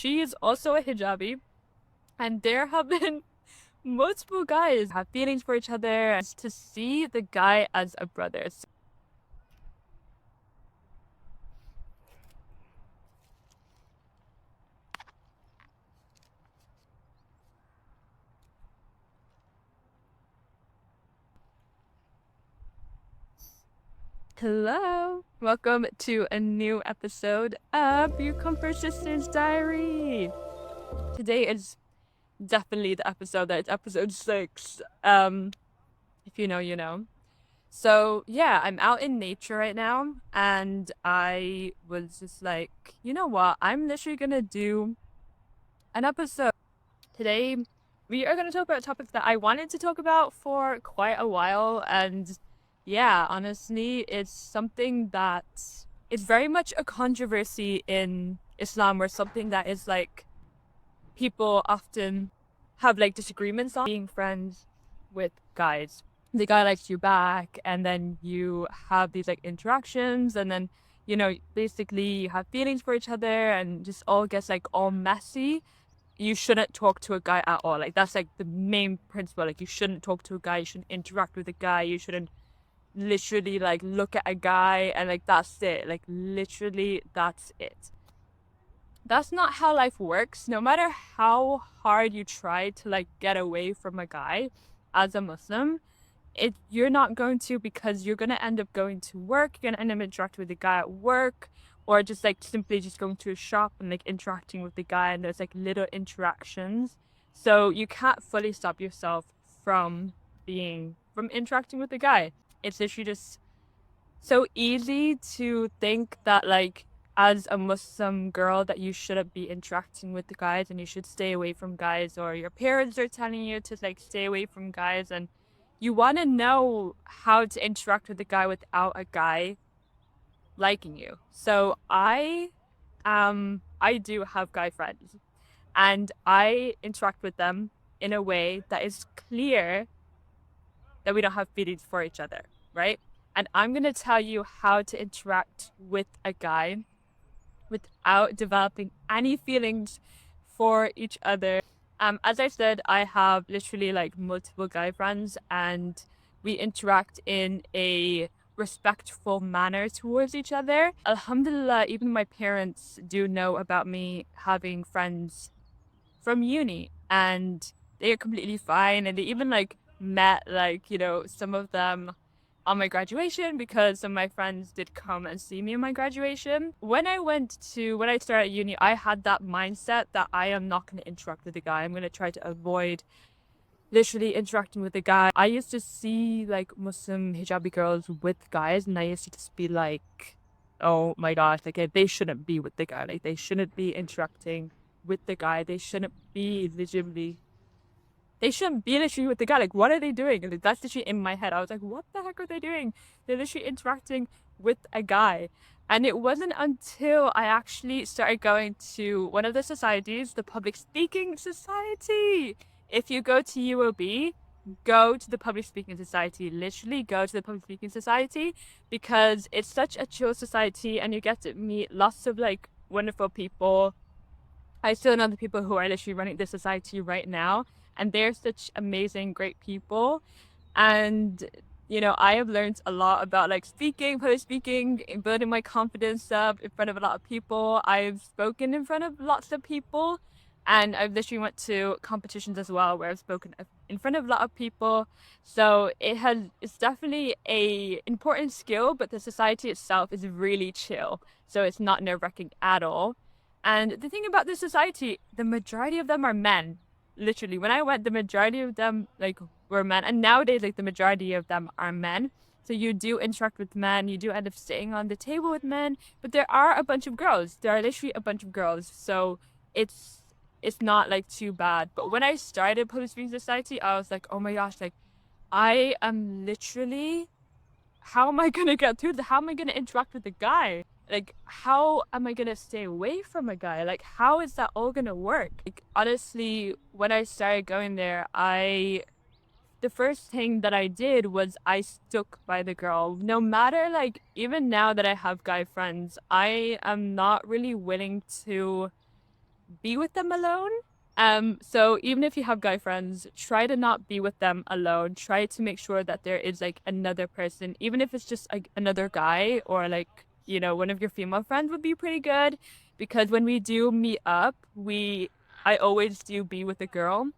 She is also a hijabi, and there have been multiple guys have feelings for each other and to see the guy as a brother. Hello, welcome to a new episode of Your Comfort Sister's Diary. Today is definitely the episode that it's episode 6. If you know, you know. So yeah, I'm out in nature right now, and I was just like, you know what? I'm literally gonna do an episode today. We are gonna talk about a topic that I wanted to talk about for quite a while, and yeah, honestly, it's something that is very much a controversy in Islam, or something that is like people often have like disagreements on being friends with guys. The guy likes you back, and then you have these like interactions, and then basically you have feelings for each other, and just all gets like all messy. You shouldn't talk to a guy at all. Like that's like the main principle. Like you shouldn't talk to a guy, you shouldn't interact with a guy, you shouldn't literally like look at a guy, and like that's it. Like literally that's it. That's not how life works. No matter how hard you try to like get away from a guy as a Muslim, you're not going to, because you're gonna end up going to work, you're gonna end up interacting with the guy at work, or just like simply just going to a shop and like interacting with the guy, and there's like little interactions. So you can't fully stop yourself from interacting with the guy. It's literally just so easy to think that like as a Muslim girl that you shouldn't be interacting with the guys, and you should stay away from guys, or your parents are telling you to like stay away from guys, and you want to know how to interact with a guy without a guy liking you. So I do have guy friends, and I interact with them in a way that is clear that we don't have feelings for each other, right? And I'm going to tell you how to interact with a guy without developing any feelings for each other. As I said, I have literally like multiple guy friends, and we interact in a respectful manner towards each other. Alhamdulillah, even my parents do know about me having friends from uni, and they are completely fine, and they even like met like some of them on my graduation, because some of my friends did come and see me in my graduation. When I started uni, I had that mindset that I am not going to interact with the guy. I'm going to try to avoid literally interacting with the guy. I used to see like Muslim hijabi girls with guys, and I used to just be like, oh my gosh, like they shouldn't be with the guy. Like they shouldn't be interacting with the guy. They shouldn't be literally with the guy. Like, what are they doing? And that's literally in my head. I was like, what the heck are they doing? They're literally interacting with a guy. And it wasn't until I actually started going to one of the societies, the public speaking society. If you go to UOB, go to the public speaking society. Literally go to the public speaking society, because it's such a chill society, and you get to meet lots of like wonderful people. I still know the people who are literally running this society right now, and they're such amazing, great people. And I have learned a lot about like speaking, public speaking, building my confidence up in front of a lot of people. I've spoken in front of lots of people, and I've literally went to competitions as well where I've spoken in front of a lot of people. So it's definitely a important skill, but the society itself is really chill, so it's not nerve-wracking at all. And the thing about this society, the majority of them are men. Literally, when I went, the majority of them like were men, and nowadays like the majority of them are men. So you do interact with men, you do end up sitting on the table with men, but there are a bunch of girls. There are literally a bunch of girls, so it's not like too bad. But when I started public speaking society, I was like, oh my gosh, like I am literally, how am I gonna get through how am I gonna interact with the guy? Like, how am I gonna stay away from a guy? Like, how is that all gonna work? Like, honestly, when I started going there, the first thing that I did was I stuck by the girl. No matter, like, even now that I have guy friends, I am not really willing to be with them alone. So even if you have guy friends, try to not be with them alone. Try to make sure that there is like another person, even if it's just like another guy or like, you know, one of your female friends would be pretty good. Because when we do meet up, I always do be with a girl.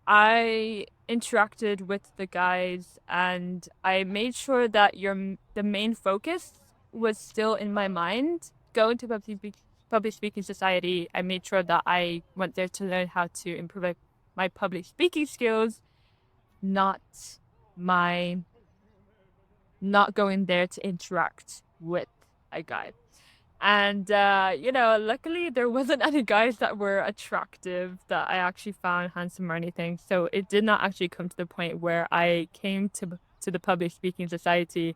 I interacted with the guys and I made sure that the main focus was still in my mind. Going to public speaking society, I made sure that I went there to learn how to improve my public speaking skills, not my not going there to interact with a guy. And, you know, luckily there wasn't any guys that were attractive that I actually found handsome or anything. So it did not actually come to the point where I came to the public speaking society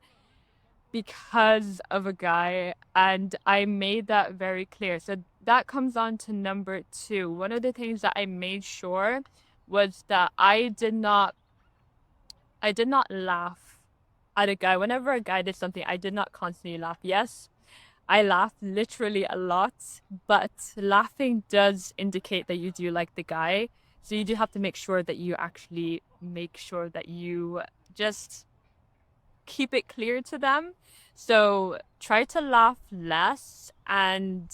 because of a guy. And I made that very clear. So that comes on to number 2. One of the things that I made sure was that I did not laugh at a guy. Whenever a guy did something, I did not constantly laugh. Yes, I laugh literally a lot, but laughing does indicate that you do like the guy. So you do have to make sure that you actually make sure that you just keep it clear to them. So try to laugh less and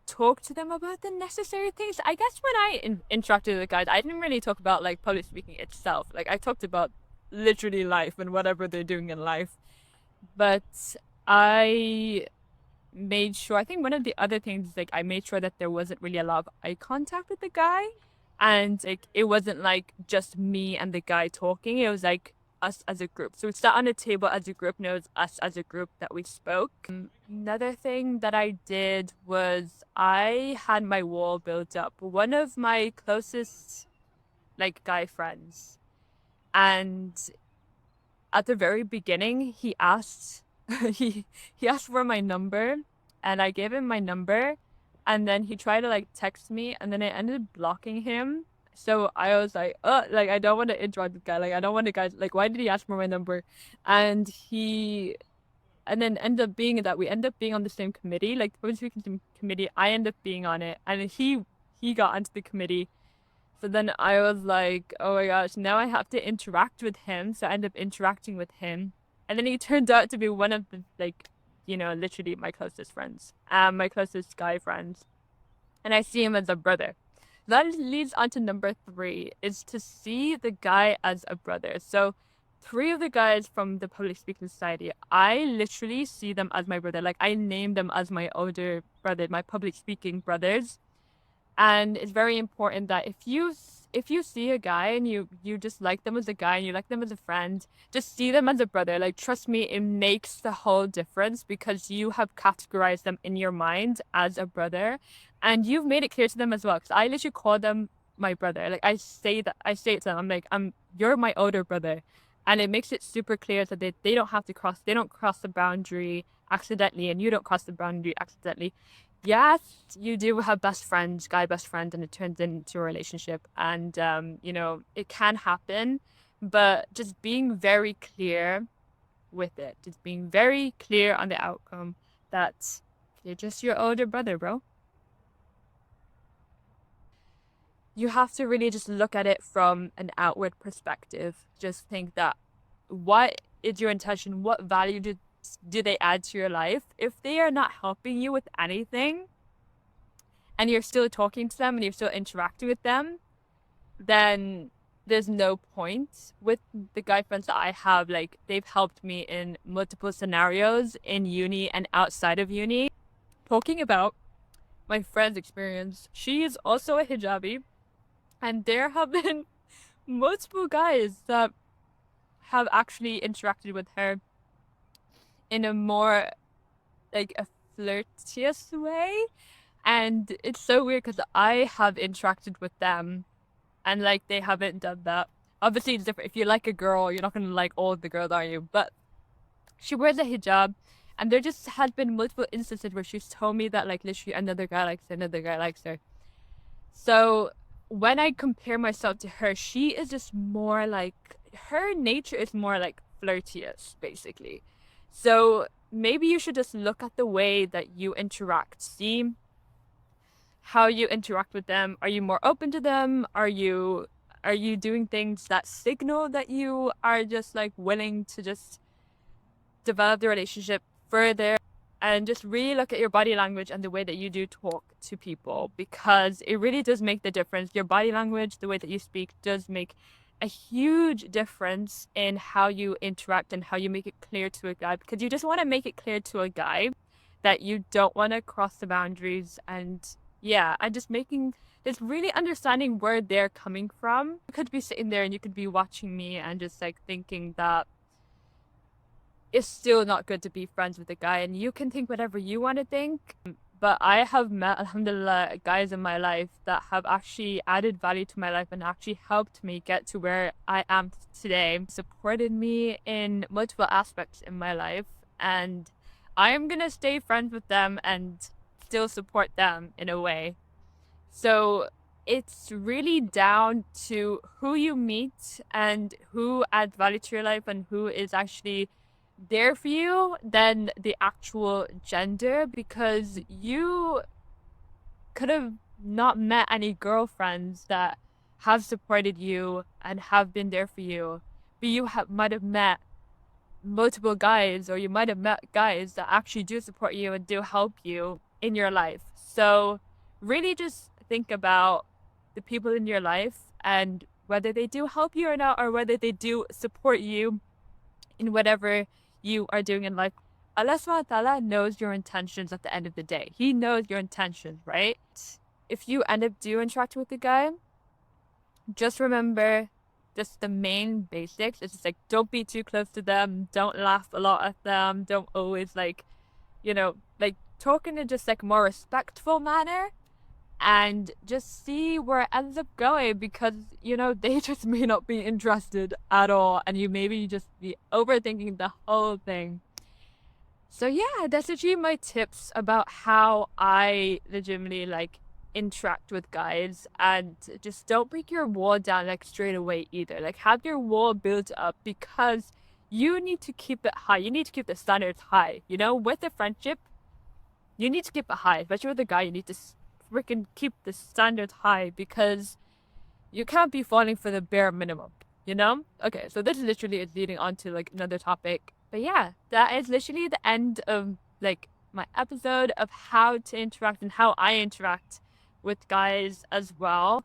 talk to them about the necessary things. I guess when I interacted with the guys, I didn't really talk about like public speaking itself. Like I talked about literally life and whatever they're doing in life. But I made sure, I think one of the other things is like I made sure that there wasn't really a lot of eye contact with the guy. And like it wasn't like just me and the guy talking. It was like us as a group. So we sat on a table as a group, and it was us as a group that we spoke. Another thing that I did was I had my wall built up. One of my closest like guy friends, and at the very beginning he asked he asked for my number, and I gave him my number, and then he tried to like text me, and then I ended up blocking him. So I was like, like I don't want to interact with the guy. Like I don't want the guy. Like why did he ask for my number? And and then ended up being that we end up being on the same committee, like the public speaking committee. I end up being on it, and he got onto the committee. So then I was like, oh my gosh, now I have to interact with him. So I end up interacting with him. And then he turned out to be one of the, like, you know, literally my closest friends, my closest guy friends. And I see him as a brother. That leads on to number 3, is to see the guy as a brother. So 3 of the guys from the public speaking society, I literally see them as my brother. Like I name them as my older brother, my public speaking brothers. And it's very important that if you see a guy and you just like them as a guy and you like them as a friend, just see them as a brother. Like trust me, it makes the whole difference because you have categorized them in your mind as a brother, and you've made it clear to them as well. Because I literally call them my brother. Like I say it to them. I'm like, you're my older brother, and it makes it super clear that they don't have to they don't cross the boundary accidentally, and you don't cross the boundary accidentally. Yes, you do have best friends, guy best friend, and it turns into a relationship. And, you know, it can happen, but just being very clear with it, just being very clear on the outcome that you're just your older brother, bro. You have to really just look at it from an outward perspective. Just think that what is your intention? What value do they add to your life? If they are not helping you with anything and you're still talking to them and you're still interacting with them, then there's no point. With the guy friends that I have, like they've helped me in multiple scenarios in uni and outside of uni. Talking about my friend's experience, she is also a hijabi, and there have been multiple guys that have actually interacted with her in a more like a flirtatious way. And it's so weird because I have interacted with them and like they haven't done that. Obviously it's different. If you like a girl, you're not gonna like all of the girls, are you? But she wears a hijab, and there just has been multiple instances where she's told me that like literally another guy likes her, another guy likes her. So when I compare myself to her, she is just more like, her nature is more like flirtatious, basically. So maybe you should just look at the way that you interact. See how you interact with them. Are you more open to them? Are you doing things that signal that you are just like willing to just develop the relationship further? And just really look at your body language and the way that you do talk to people, because it really does make the difference. Your body language, the way that you speak, does make a huge difference in how you interact and how you make it clear to a guy, because you just want to make it clear to a guy that you don't want to cross the boundaries. And yeah, and just really understanding where they're coming from. You could be sitting there and you could be watching me and just like thinking that it's still not good to be friends with a guy, and you can think whatever you want to think. But I have met, Alhamdulillah, guys in my life that have actually added value to my life and actually helped me get to where I am today, supported me in multiple aspects in my life. And I am going to stay friends with them and still support them in a way. So it's really down to who you meet and who adds value to your life and who is actually there for you than the actual gender, because you could have not met any girlfriends that have supported you and have been there for you, but you might have met multiple guys, or you might have met guys that actually do support you and do help you in your life. So really just think about the people in your life and whether they do help you or not, or whether they do support you in whatever you are doing in life. Allah subhanahu wa ta'ala knows your intentions at the end of the day. He knows your intentions, right? If you end up interacting with a guy, just remember just the main basics. It's just like, don't be too close to them. Don't laugh a lot at them. Don't always like talk in a just like more respectful manner, and just see where it ends up going, because they just may not be interested at all, and you maybe just be overthinking the whole thing. So yeah, that's actually my tips about how I legitimately like interact with guys. And just don't break your wall down like straight away either. Like, have your wall built up, because you need to keep it high. You need to keep the standards high. With a friendship, you need to keep it high. Especially with a guy, you need to freaking keep the standards high, because you can't be falling for the bare minimum, Okay, so this is literally leading on to like another topic. But yeah, that is literally the end of like my episode of how to interact and how I interact with guys as well.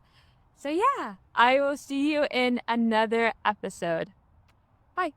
So yeah, I will see you in another episode. Bye.